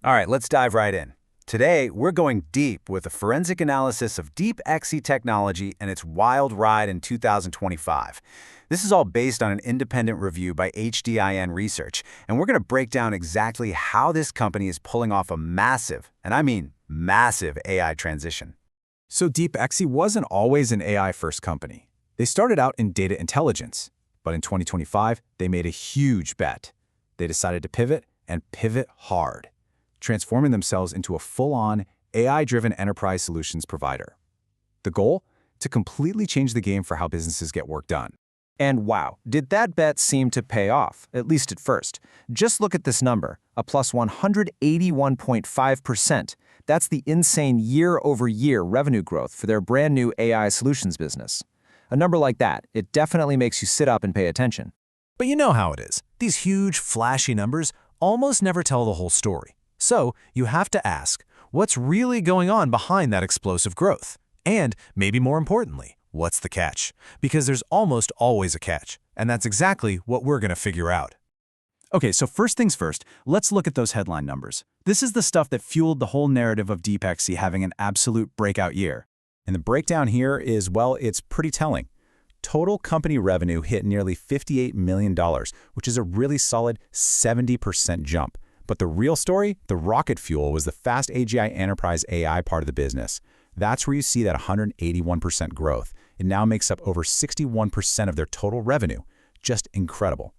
All right, let's dive right in. Today, we're going deep with a forensic analysis of Deepexi Technology and its wild ride in 2025. This is all based on an independent review by HDIN Research, and we're going to break down exactly how this company is pulling off a massive, and I mean massive, AI transition. So Deepexi wasn't always an AI-first company. They started out in data intelligence, but in 2025, they made a huge bet. They decided to pivot, and pivot hard, transforming themselves into a full-on, AI-driven enterprise solutions provider. The goal? To completely change the game for how businesses get work done. And wow, did that bet seem to pay off, at least at first. Just look at this number, a plus 181.5%. That's the insane year-over-year revenue growth for their brand new AI solutions business. A number like that, it definitely makes you sit up and pay attention. But you know how it is. These huge, flashy numbers almost never tell the whole story. So you have to ask, what's really going on behind that explosive growth? And maybe more importantly, what's the catch? Because there's almost always a catch, and that's exactly what we're going to figure out. Okay, so first things first, let's look at those headline numbers. This is the stuff that fueled the whole narrative of Deepexi having an absolute breakout year. And the breakdown here is, well, it's pretty telling. Total company revenue hit nearly $58 million, which is a really solid 70% jump. But the real story, the rocket fuel, was the FastAGI enterprise AI part of the business. That's where you see that 181% growth. It now makes up over 61% of their total revenue. Just incredible.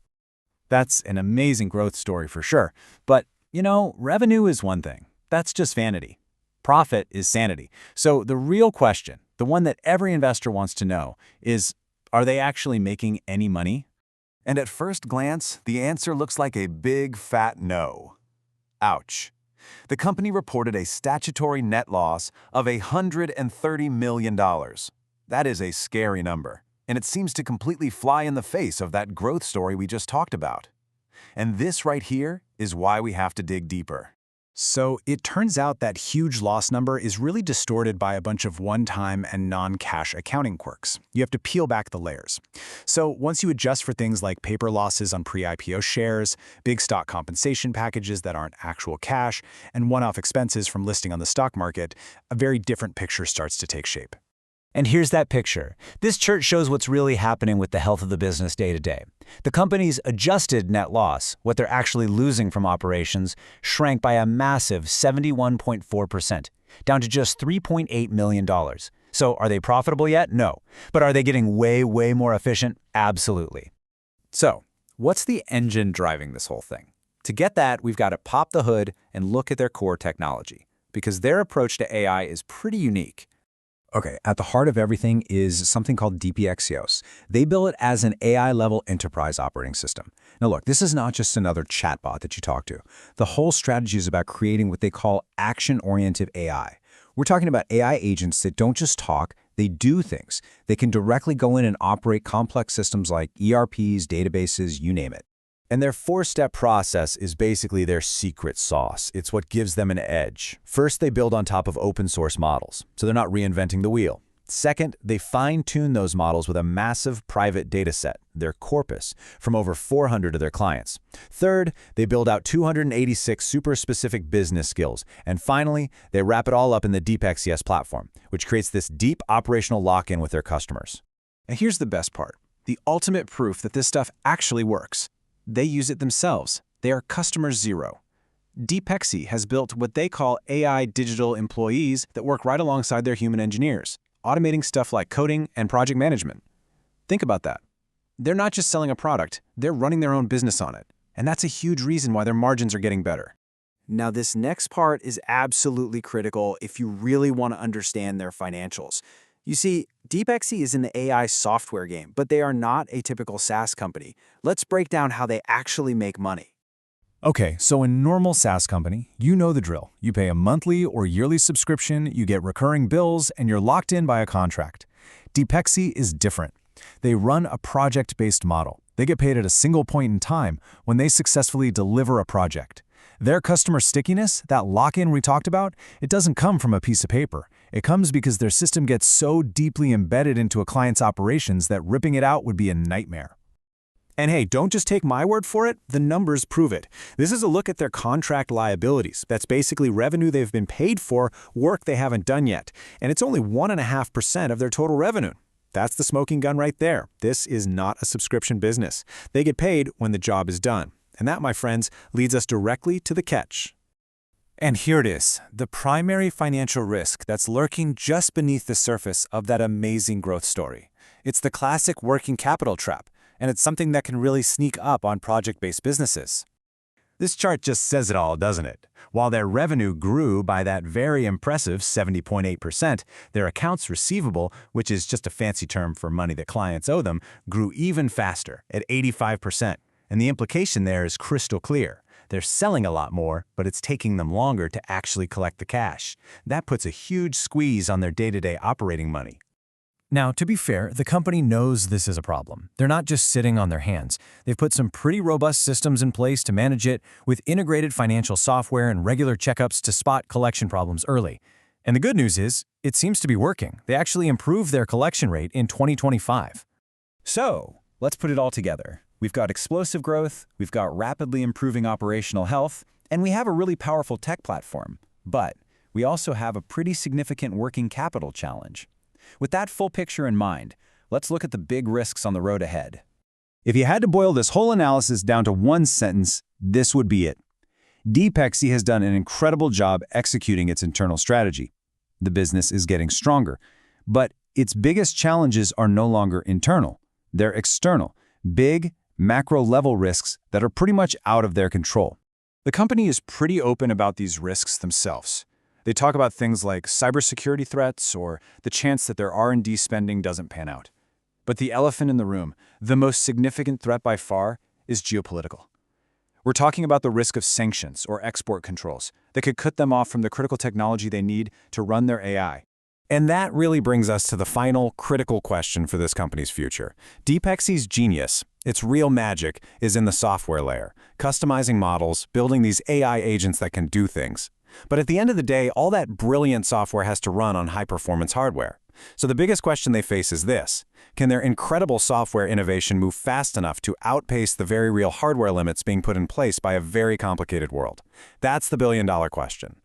That's an amazing growth story for sure. But, you know, revenue is one thing. That's just vanity. Profit is sanity. So the real question, the one that every investor wants to know, is, are they actually making any money? And at first glance, the answer looks like a big fat no. Ouch. The company reported a statutory net loss of $130 million. That is a scary number, and it seems to completely fly in the face of that growth story we just talked about. And this right here is why we have to dig deeper. So it turns out that huge loss number is really distorted by a bunch of one-time and non-cash accounting quirks. You have to peel back the layers. So once you adjust for things like paper losses on pre-IPO shares, big stock compensation packages that aren't actual cash, and one-off expenses from listing on the stock market, a very different picture starts to take shape. And here's that picture. This chart shows what's really happening with the health of the business day to day. The company's adjusted net loss, what they're actually losing from operations, shrank by a massive 71.4%, down to just $3.8 million. So are they profitable yet? No. But are they getting way, way more efficient? Absolutely. So what's the engine driving this whole thing? To get that, we've got to pop the hood and look at their core technology, because their approach to AI is pretty unique. Okay, at the heart of everything is something called Deepexi. They bill it as an AI-level enterprise operating system. Now look, this is not just another chatbot that you talk to. The whole strategy is about creating what they call action-oriented AI. We're talking about AI agents that don't just talk, they do things. They can directly go in and operate complex systems like ERPs, databases, you name it. And their four-step process is basically their secret sauce. It's what gives them an edge. First, they build on top of open-source models, so they're not reinventing the wheel. Second, they fine-tune those models with a massive private data set, their corpus, from over 400 of their clients. Third, they build out 286 super-specific business skills. And finally, they wrap it all up in the Deepexi platform, which creates this deep operational lock-in with their customers. And here's the best part, the ultimate proof that this stuff actually works. They use it themselves. They are customer zero. Deepexi has built what they call AI digital employees that work right alongside their human engineers, automating stuff like coding and project management. Think about that. They're not just selling a product, they're running their own business on it. And that's a huge reason why their margins are getting better. Now, this next part is absolutely critical if you really want to understand their financials. You see, Deepexi is in the AI software game, but they are not a typical SaaS company. Let's break down how they actually make money. Okay, so in normal SaaS company, you know the drill. You pay a monthly or yearly subscription, you get recurring bills, and you're locked in by a contract. Deepexi is different. They run a project-based model. They get paid at a single point in time when they successfully deliver a project. Their customer stickiness, that lock-in we talked about, it doesn't come from a piece of paper. It comes because their system gets so deeply embedded into a client's operations that ripping it out would be a nightmare. And hey, don't just take my word for it, the numbers prove it. This is a look at their contract liabilities. That's basically revenue they've been paid for, work they haven't done yet. And it's only 1.5% of their total revenue. That's the smoking gun right there. This is not a subscription business. They get paid when the job is done. And that, my friends, leads us directly to the catch. And here it is, the primary financial risk that's lurking just beneath the surface of that amazing growth story. It's the classic working capital trap, and it's something that can really sneak up on project-based businesses. This chart just says it all, doesn't it? While their revenue grew by that very impressive 70.8%, their accounts receivable, which is just a fancy term for money that clients owe them, grew even faster at 85%. And the implication there is crystal clear. They're selling a lot more, but it's taking them longer to actually collect the cash. That puts a huge squeeze on their day-to-day operating money. Now, to be fair, the company knows this is a problem. They're not just sitting on their hands. They've put some pretty robust systems in place to manage it, with integrated financial software and regular checkups to spot collection problems early. And the good news is, it seems to be working. They actually improved their collection rate in 2025. So, let's put it all together. We've got explosive growth, we've got rapidly improving operational health, and we have a really powerful tech platform. But we also have a pretty significant working capital challenge. With that full picture in mind, let's look at the big risks on the road ahead. If you had to boil this whole analysis down to one sentence, this would be it. Deepexi has done an incredible job executing its internal strategy. The business is getting stronger, but its biggest challenges are no longer internal. They're external, big, macro-level risks that are pretty much out of their control. The company is pretty open about these risks themselves. They talk about things like cybersecurity threats or the chance that their R&D spending doesn't pan out. But the elephant in the room, the most significant threat by far, is geopolitical. We're talking about the risk of sanctions or export controls that could cut them off from the critical technology they need to run their AI. And that really brings us to the final critical question for this company's future. Deepexi's genius, its real magic, is in the software layer, customizing models, building these AI agents that can do things. But at the end of the day, all that brilliant software has to run on high-performance hardware. So the biggest question they face is this: can their incredible software innovation move fast enough to outpace the very real hardware limits being put in place by a very complicated world? That's the billion-dollar question.